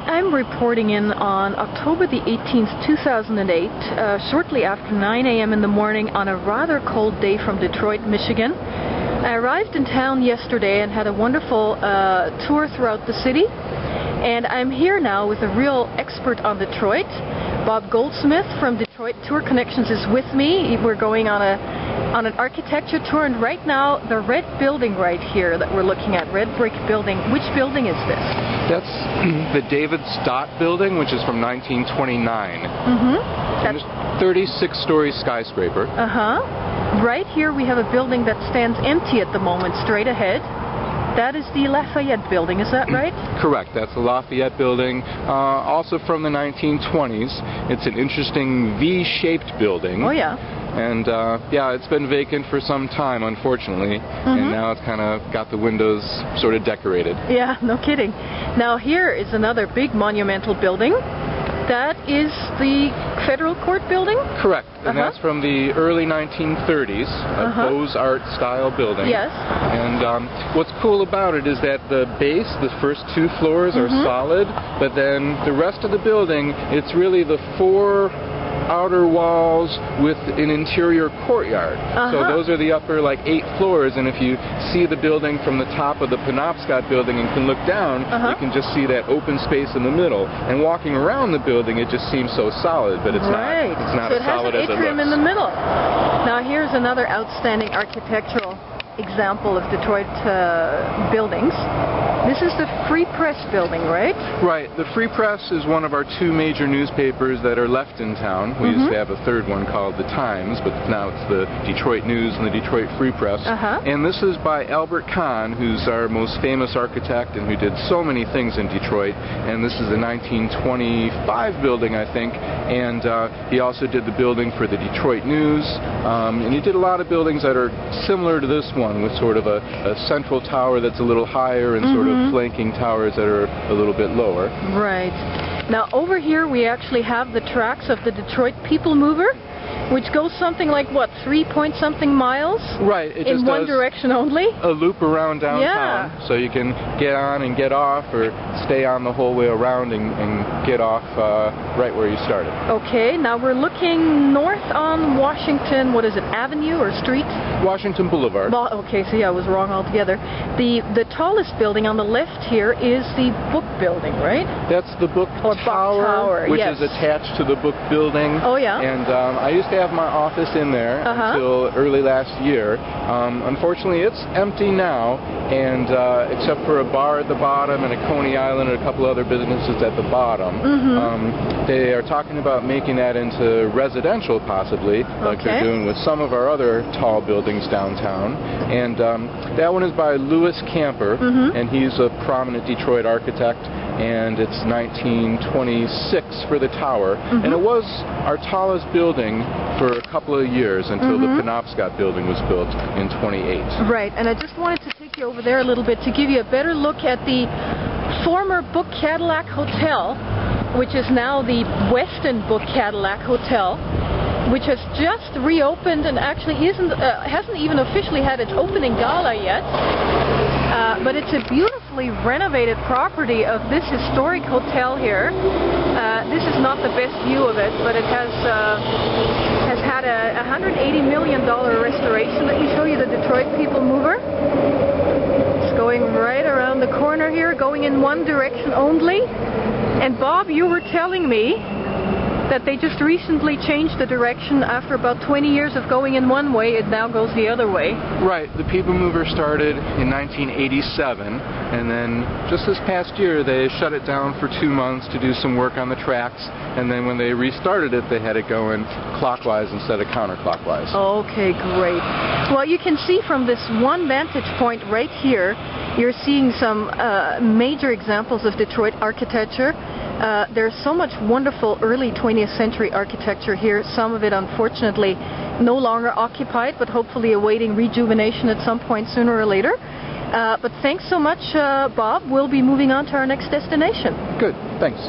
I'm reporting in on October the 18th, 2008, shortly after 9 a.m. in the morning on a rather cold day from Detroit, Michigan. I arrived in town yesterday and had a wonderful tour throughout the city. And I'm here now with a real expert on Detroit. Bob Goldsmith from Detroit Tour Connections is with me. We're going on an architecture tour, and right now the red building right here that we're looking at, red brick building. Which building is this? That's the David Stott building, which is from 1929. That's a 36-story skyscraper. Right here we have a building that stands empty at the moment, straight ahead. That is the Lafayette Building, is that right? Correct, that's the Lafayette Building, also from the 1920s. It's an interesting V-shaped building. Oh yeah. And yeah, it's been vacant for some time, unfortunately, and now it's kind of got the windows sort of decorated. Yeah, no kidding. Now here is another big monumental building. That is the Federal Court building? Correct, and that's from the early 1930s, a Beaux-Art style building. Yes. And what's cool about it is that the base, the first two floors are solid, but then the rest of the building, it's really the four outer walls with an interior courtyard. So those are the upper like 8 floors, and if you see the building from the top of the Penobscot Building and can look down, you can just see that open space in the middle. And walking around the building, it just seems so solid, but it's not. It's not so as solid as it looks. It has an atrium in the middle. Now here's another outstanding architectural example of Detroit buildings. This is the Free Press building, right? Right. The Free Press is one of our 2 major newspapers that are left in town. We used to have a third one called The Times, but now it's the Detroit News and the Detroit Free Press. And this is by Albert Kahn, who's our most famous architect and who did so many things in Detroit. And this is the 1925 building, I think. And he also did the building for the Detroit News. And he did a lot of buildings that are similar to this one, with sort of a central tower that's a little higher and sort of flanking towers that are a little bit lower. Right. Now over here we actually have the tracks of the Detroit People Mover, which goes something like, what, 3-point-something miles? Right. It just in one direction only? A loop around downtown. So you can get on and get off, or stay on the whole way around and get off right where you started. Okay, now we're looking north on Washington, what is it, Avenue or Street? Washington Boulevard. Okay, see, I was wrong altogether. The tallest building on the left here is the Book Building, right? That's the Book Tower, which is attached to the Book Building. Oh, yeah? And I used to have my office in there until early last year. Unfortunately, it's empty now, and except for a bar at the bottom and a Coney Island and a couple other businesses at the bottom. They are talking about making that into residential, possibly, like they're doing with some of our other tall buildings downtown. And that one is by Louis Camper, and he's a prominent Detroit architect. And it's 1926 for the tower, and it was our tallest building for a couple of years until the Penobscot Building was built in 28. Right, and I just wanted to take you over there a little bit to give you a better look at the former Book Cadillac Hotel, which is now the Westin Book Cadillac Hotel, which has just reopened and actually hasn't even officially had its opening gala yet. But it's a beautifully renovated property of this historic hotel here. This is not the best view of it, but it has had a $180 million restoration. Let me show you the Detroit People Mover. It's going right around the corner here, going in one direction only. And Bob, you were telling me that they just recently changed the direction. After about 20 years of going in one way, it now goes the other way. Right. The People Mover started in 1987, and then just this past year they shut it down for 2 months to do some work on the tracks, and then when they restarted it, they had it going clockwise instead of counterclockwise. Okay, great. Well, you can see from this one vantage point right here, you're seeing some major examples of Detroit architecture. There's so much wonderful early 20th century architecture here, some of it unfortunately no longer occupied, but hopefully awaiting rejuvenation at some point sooner or later. But thanks so much, Bob. We'll be moving on to our next destination. Good, thanks.